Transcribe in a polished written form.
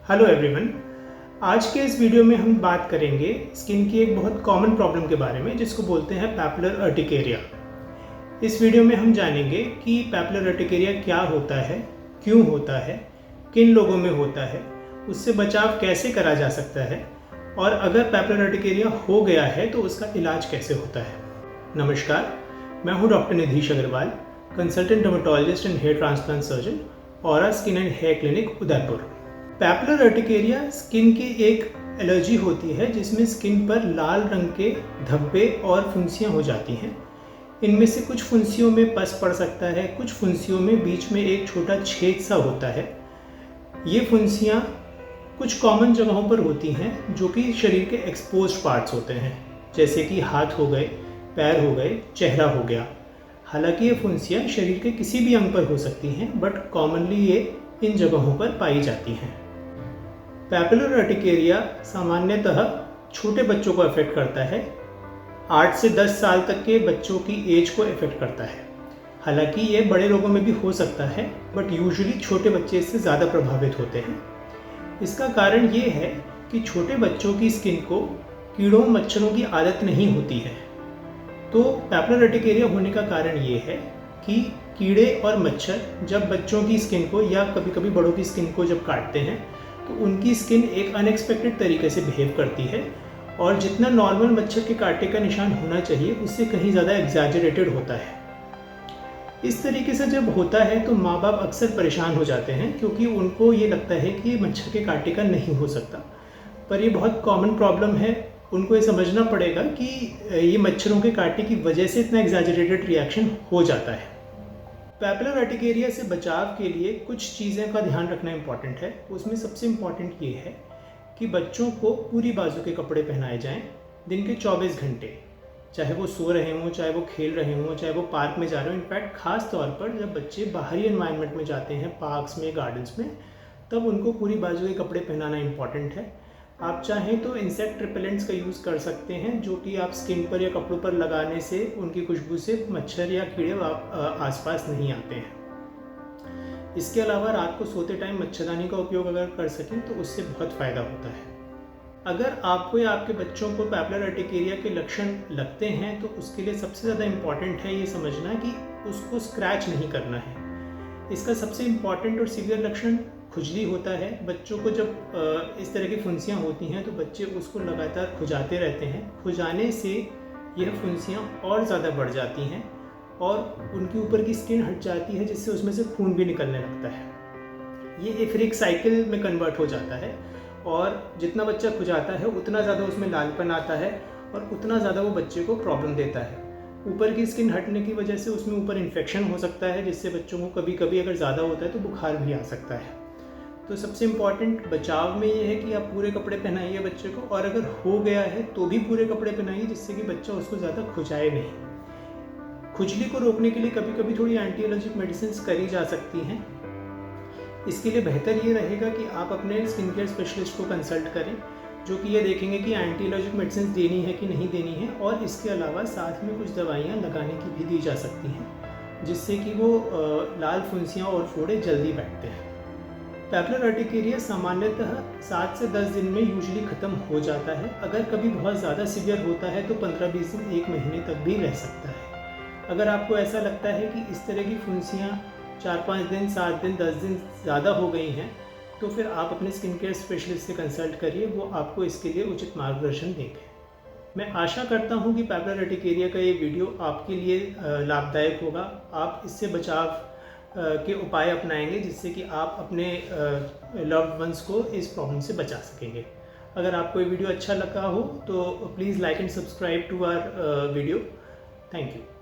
Hello everyone. आज के इस वीडियो में हम बात करेंगे स्किन की एक बहुत कॉमन प्रॉब्लम के बारे में जिसको बोलते हैं पैपुलर अर्टिकेरिया। इस वीडियो में हम जानेंगे कि पैपुलर अर्टिकेरिया क्या होता है, क्यों होता है, किन लोगों में होता है, उससे बचाव कैसे करा जा सकता है और अगर पैपुलर अर्टिकेरिया हो गया है तो उसका इलाज कैसे होता है। नमस्कार, मैं हूँ doctor Nidhish Agrawal, consultant dermatologist and hair transplant surgeon, Aura skin and hair clinic Udaipur. Papular urticaria skin की एक एलर्जी होती है जिसमें स्किन पर लाल रंग के धब्बे और फुंसियाँ हो जाती हैं। इनमें से कुछ फुंसियों में पस पड़ सकता है, कुछ फुंसियों में बीच में एक छोटा छेद सा होता है। ये फुंसियाँ कुछ कॉमन जगहों पर होती हैं जो कि शरीर के एक्सपोज्ड पार्ट्स होते हैं, जैसे कि हाथ हो गए, पैर हो गए, चेहरा हो गया। हालांकि ये फुंसियाँ शरीर के किसी भी अंग पर हो सकती हैं, बट कॉमनली ये इन जगहों पर पाई जाती हैं। पैपुलर अर्टिकेरिया सामान्यतः छोटे बच्चों को अफेक्ट करता है। 8 से 10 साल तक के बच्चों की एज को अफेक्ट करता है। हालांकि ये बड़े लोगों में भी हो सकता है, बट यूजुअली छोटे बच्चे इससे ज़्यादा प्रभावित होते हैं। इसका कारण ये है कि छोटे बच्चों की स्किन को कीड़ों मच्छरों की आदत नहीं होती है। तो पैपुलर अर्टिकेरिया होने का कारण ये है कि कीड़े और मच्छर जब बच्चों की स्किन को या कभी कभी बड़ों की स्किन को जब काटते हैं तो उनकी स्किन एक अनएक्सपेक्टेड तरीके से बिहेव करती है और जितना नॉर्मल मच्छर के कांटे का निशान होना चाहिए उससे कहीं ज़्यादा एग्जैजरेटेड होता है। इस तरीके से जब होता है तो माँ बाप अक्सर परेशान हो जाते हैं क्योंकि उनको ये लगता है कि ये मच्छर के कांटे का नहीं हो सकता, पर ये बहुत कॉमन प्रॉब्लम है। उनको ये समझना पड़ेगा कि ये मच्छरों के कांटे की वजह से इतना एग्जैजरेटेड रिएक्शन हो जाता है। पैपुलर अर्टिकेरिया से बचाव के लिए कुछ चीज़ें का ध्यान रखना इम्पॉर्टेंट है। उसमें सबसे इम्पॉर्टेंट ये है कि बच्चों को पूरी बाजू के कपड़े पहनाए जाएं दिन के 24 घंटे, चाहे वो सो रहे हों, चाहे वो खेल रहे हों, चाहे वो पार्क में जा रहे हों। इनफैक्ट खास तौर पर जब बच्चे बाहरी एनवायरनमेंट में जाते हैं, पार्क्स में, गार्डन्स में, तब उनको पूरी बाजू के कपड़े पहनाना इम्पॉर्टेंट है। आप चाहें तो इंसेक्ट रिपेलेंट्स का यूज़ कर सकते हैं जो कि आप स्किन पर या कपड़ों पर लगाने से उनकी खुशबू से मच्छर या कीड़े आसपास नहीं आते हैं। इसके अलावा रात को सोते टाइम मच्छरदानी का उपयोग अगर कर सकें तो उससे बहुत फ़ायदा होता है। अगर आपको या आपके बच्चों को पैपुलर अर्टिकेरिया के लक्षण लगते हैं तो उसके लिए सबसे ज़्यादा इम्पॉर्टेंट है ये समझना कि उसको स्क्रैच नहीं करना है। इसका सबसे इम्पॉर्टेंट और सीवियर लक्षण खुजली होता है। बच्चों को जब इस तरह की फुंसियाँ होती हैं तो बच्चे उसको लगातार खुजाते रहते हैं। खुजाने से यह फुंसियाँ और ज़्यादा बढ़ जाती हैं और उनके ऊपर की स्किन हट जाती है जिससे उसमें से खून भी निकलने लगता है। ये एक साइकिल में कन्वर्ट हो जाता है और जितना बच्चा खुजाता है उतना ज़्यादा उसमें लालपन आता है और उतना ज़्यादा वो बच्चे को प्रॉब्लम देता है। ऊपर की स्किन हटने की वजह से उसमें ऊपर इन्फेक्शन हो सकता है जिससे बच्चों को कभी कभी अगर ज़्यादा होता है तो बुखार भी आ सकता है। तो सबसे इम्पॉर्टेंट बचाव में ये है कि आप पूरे कपड़े पहनाइए बच्चे को, और अगर हो गया है तो भी पूरे कपड़े पहनाइए जिससे कि बच्चा उसको ज़्यादा खुजाए नहीं। खुजली को रोकने के लिए कभी कभी थोड़ी एंटी एलर्जिक मेडिसिन करी जा सकती हैं। इसके लिए बेहतर ये रहेगा कि आप अपने स्किन केयर स्पेशलिस्ट को कंसल्ट करें जो कि ये देखेंगे कि एंटी एलर्जिक मेडिसिन देनी है कि नहीं देनी है, और इसके अलावा साथ में कुछ दवाइयाँ लगाने की भी दी जा सकती हैं जिससे कि वो लाल फुंसियाँ और फोड़े जल्दी बैठते हैं। पैपुलर अर्टिकेरिया सामान्यतः 7 से 10 दिन में यूजुअली ख़त्म हो जाता है। अगर कभी बहुत ज़्यादा सीवियर होता है तो 15-20 दिन, 1 महीने तक भी रह सकता है। अगर आपको ऐसा लगता है कि इस तरह की फुंसियाँ 4-5 दिन, 7 दिन, 10 दिन ज़्यादा हो गई हैं तो फिर आप अपने स्किन केयर स्पेशलिस्ट से कंसल्ट करिए, वो आपको इसके लिए उचित मार्गदर्शन देंगे। मैं आशा करता हूँ कि पैपुलर अर्टिकेरिया का ये वीडियो आपके लिए लाभदायक होगा। आप इससे बचाव के उपाय अपनाएंगे जिससे कि आप अपने लव्ड वंस को इस प्रॉब्लम से बचा सकेंगे। अगर आपको ये वीडियो अच्छा लगा हो तो please like and subscribe to our video. Thank you.